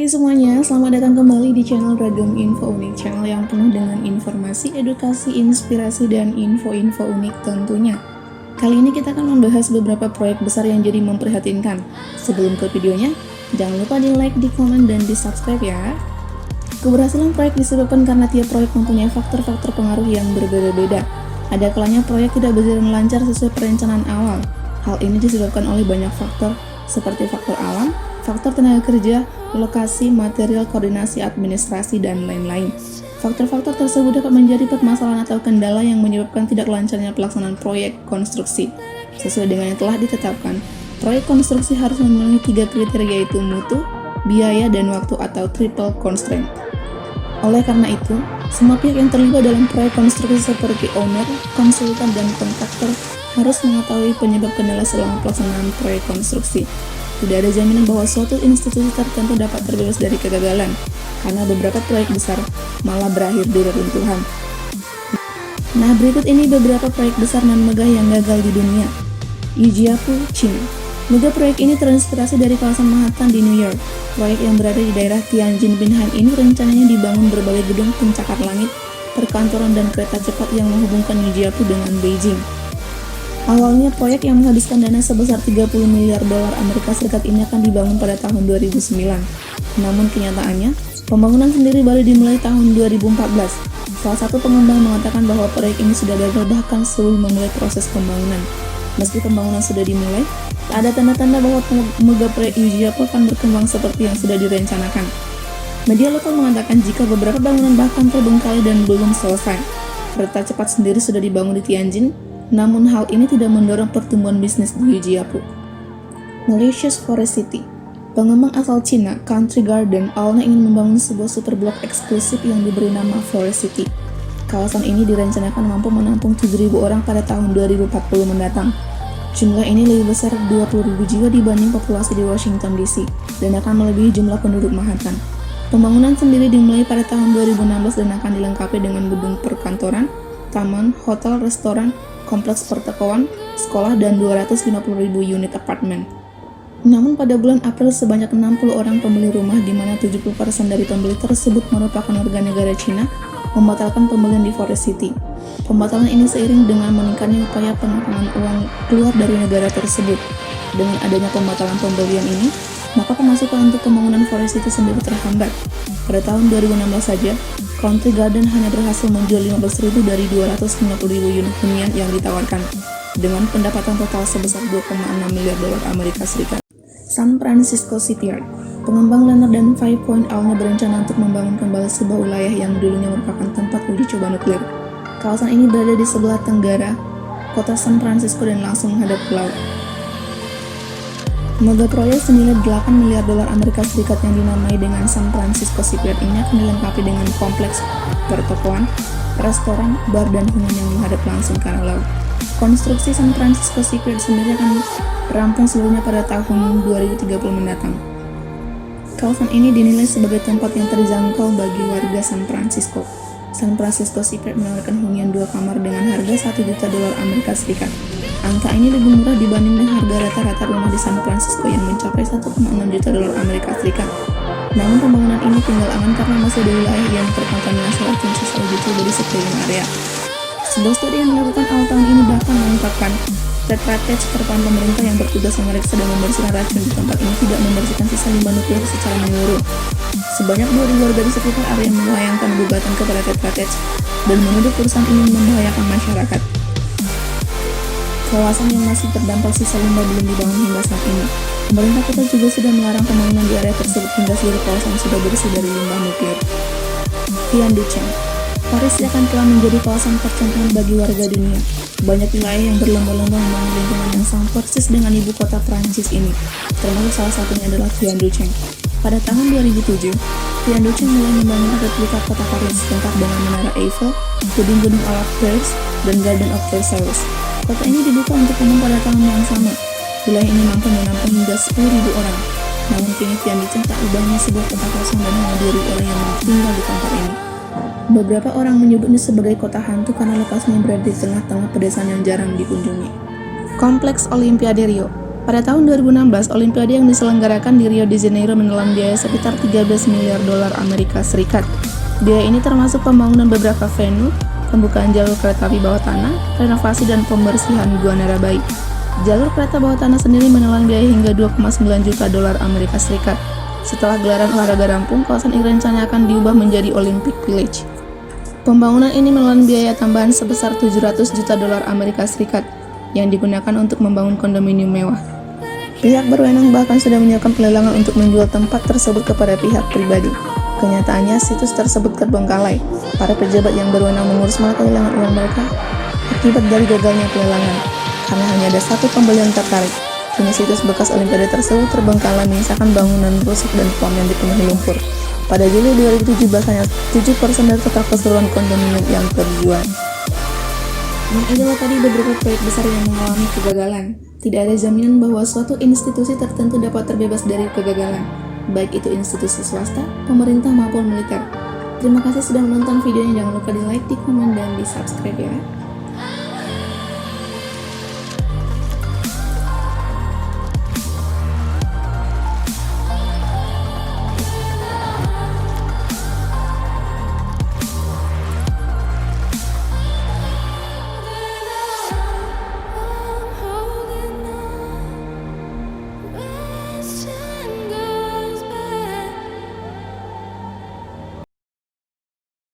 Hai semuanya, selamat datang kembali di channel Ragam Info Unik, channel yang penuh dengan informasi, edukasi, inspirasi, dan info-info unik tentunya. Kali ini kita akan membahas beberapa proyek besar yang jadi memprihatinkan. Sebelum ke videonya, jangan lupa di like, di komen, dan di subscribe ya. Keberhasilan proyek disebabkan karena tiap proyek mempunyai faktor-faktor pengaruh yang berbeda-beda. Ada kalanya proyek tidak berjalan lancar sesuai perencanaan awal. Hal ini disebabkan oleh banyak faktor, seperti faktor alam, faktor tenaga kerja, lokasi, material, koordinasi, administrasi, dan lain-lain. Faktor-faktor tersebut dapat menjadi permasalahan atau kendala yang menyebabkan tidak lancarnya pelaksanaan proyek konstruksi. Sesuai dengan yang telah ditetapkan, proyek konstruksi harus memenuhi 3 kriteria, yaitu mutu, biaya, dan waktu atau triple constraint. Oleh karena itu, semua pihak yang terlibat dalam proyek konstruksi seperti owner, konsultan, dan kontraktor harus mengetahui penyebab kendala selama pelaksanaan proyek konstruksi. Tidak ada jaminan bahwa suatu institusi tertentu dapat terbebas dari kegagalan, karena beberapa proyek besar malah berakhir di reruntuhan. Nah, berikut ini beberapa proyek besar non-megah yang gagal di dunia. Yujiapu, China. Mega proyek ini terinspirasi dari kawasan Manhattan di New York. Proyek yang berada di daerah Tianjin-Binhan ini rencananya dibangun berbagai gedung pencakar langit, perkantoran, dan kereta cepat yang menghubungkan Yujiapu dengan Beijing. Awalnya, proyek yang menghabiskan dana sebesar 30 miliar dolar Amerika Serikat ini akan dibangun pada tahun 2009. Namun kenyataannya, pembangunan sendiri baru dimulai tahun 2014. Salah satu pengembang mengatakan bahwa proyek ini sudah gagal bahkan sebelum memulai proses pembangunan. Meski pembangunan sudah dimulai, tak ada tanda-tanda bahwa mega proyek Yujiapu akan berkembang seperti yang sudah direncanakan. Media lokal mengatakan jika beberapa bangunan bahkan terbengkalai dan belum selesai. Kereta cepat sendiri sudah dibangun di Tianjin, namun hal ini tidak mendorong pertumbuhan bisnis di Yujiapu. Malaysia's Forest City. Pengembang asal Cina, Country Garden, awalnya ingin membangun sebuah super blok eksklusif yang diberi nama Forest City. Kawasan ini direncanakan mampu menampung 7.000 orang pada tahun 2040 mendatang. Jumlah ini lebih besar 20.000 jiwa dibanding populasi di Washington DC, dan akan melebihi jumlah penduduk Manhattan. Pembangunan sendiri dimulai pada tahun 2016 dan akan dilengkapi dengan gedung perkantoran, taman, hotel, restoran, kompleks pertokoan, sekolah, dan 250.000 unit apartemen. Namun pada bulan April sebanyak 60 orang pembeli rumah, di mana 70% dari pembeli tersebut merupakan warga negara Cina, membatalkan pembelian di Forest City. Pembatalan ini seiring dengan meningkatnya upaya pengekangan uang keluar dari negara tersebut. Dengan adanya pembatalan pembelian ini, maka pemasukan untuk pembangunan Forest City sendiri terhambat. Pada tahun 2016 saja, Country Garden hanya berhasil menjual 15.000 dari 250.000 unit hunian yang ditawarkan, dengan pendapatan total sebesar 2,6 miliar dolar Amerika Serikat. San Francisco Shipyard. Pengembang Leonard dan Five Point awalnya berencana untuk membangun kembali sebuah wilayah yang dulunya merupakan tempat uji coba nuklir. Kawasan ini berada di sebelah tenggara kota San Francisco dan langsung menghadap ke laut. Mega proyek senilai 8 miliar dolar Amerika Serikat yang dinamai dengan San Francisco Shipyard ini akan dilengkapi dengan kompleks pertokoan, restoran, bar, dan hunian yang menghadap langsung ke arah laut. Konstruksi San Francisco Shipyard sendiri akan rampung seluruhnya pada tahun 2030 mendatang. Kawasan ini dinilai sebagai tempat yang terjangkau bagi warga San Francisco. San Francisco Shipyard menawarkan hunian 2 kamar dengan harga 1 juta dolar Amerika Serikat. Angka ini lebih murah dibanding dengan harga rata-rata rumah di San Francisco yang mencapai 1,6 juta dolar Amerika Serikat. Namun pembangunan ini tinggal angan karena masih ada wilayah yang terkontaminasi racun sisa uji coba di sekeliling area. Sebuah studi yang dilakukan awal tahun ini bahkan mengungkapkan Tetra Tech, perusahaan pemerintah yang bertugas memeriksa dan membersihkan racun di tempat ini, tidak membersihkan sisa limbah nuklir secara menyeluruh. Sebanyak 2.000 warga di sekitar area melayangkan gugatan kepada Tetra Tech dan menuduh perusahaan ini membahayakan masyarakat. Kawasan yang masih terdampak sisa limbah belum dibangun hingga saat ini. Pemerintah kota juga sudah melarang pembangunan di area tersebut hingga seluruh kawasan sudah bersih dari limbah nuklir. Tianjin. Paris akan telah menjadi kawasan percontohan bagi warga dunia. Banyak wilayah yang berlomba-lomba membangun lingkungan yang sama persis dengan ibu kota Prancis ini, termasuk salah satunya adalah Tianjin. Pada tahun 2007, Tianjin mulai membangun replika kota Paris lengkap dengan menara Eiffel, gedung-gedung ala Paris, dan Garden of Versailles. Kota ini dibuka untuk umum pada tahun yang sama. Wilayah ini mampu menampung hingga 10.000 orang. Namun kini Tianjin tak ubahnya sebuah kota kosong dan hanya 2.000 orang yang tinggal di tempat ini. Beberapa orang menyebutnya sebagai kota hantu karena lokasinya berada di tengah-tengah pedesaan yang jarang dikunjungi. Kompleks Olimpiade Rio. Pada tahun 2016, Olimpiade yang diselenggarakan di Rio de Janeiro menelan biaya sekitar 13 miliar dolar Amerika Serikat. Biaya ini termasuk pembangunan beberapa venue, pembukaan jalur kereta api bawah tanah, renovasi dan pembersihan Gua Narabai. Jalur kereta bawah tanah sendiri menelan biaya hingga 2,9 juta dolar Amerika Serikat. Setelah gelaran olahraga rampung, kawasan ini rencananya akan diubah menjadi Olympic Village. Pembangunan ini menelan biaya tambahan sebesar 700 juta dolar Amerika Serikat yang digunakan untuk membangun kondominium mewah. Pihak berwenang bahkan sudah menyiapkan pelelangan untuk menjual tempat tersebut kepada pihak pribadi. Kenyataannya, situs tersebut terbengkalai. Para pejabat yang berwenang mengurus malah kehilangan uang mereka akibat dari gagalnya pelelangan, karena hanya ada satu pembeli yang tertarik. Kini situs bekas Olimpiade tersebut terbengkalai, menyisakan bangunan rusak dan pom yang dipenuhi lumpur. Pada Juli 2017, hanya 7% dari total keseluruhan kondominium yang terjual. Nah, inilah tadi beberapa proyek besar yang mengalami kegagalan. Tidak ada jaminan bahwa suatu institusi tertentu dapat terbebas dari kegagalan, baik itu institusi swasta, pemerintah maupun militer. Terima kasih sudah menonton videonya. Jangan lupa di like, di komen, dan di subscribe ya.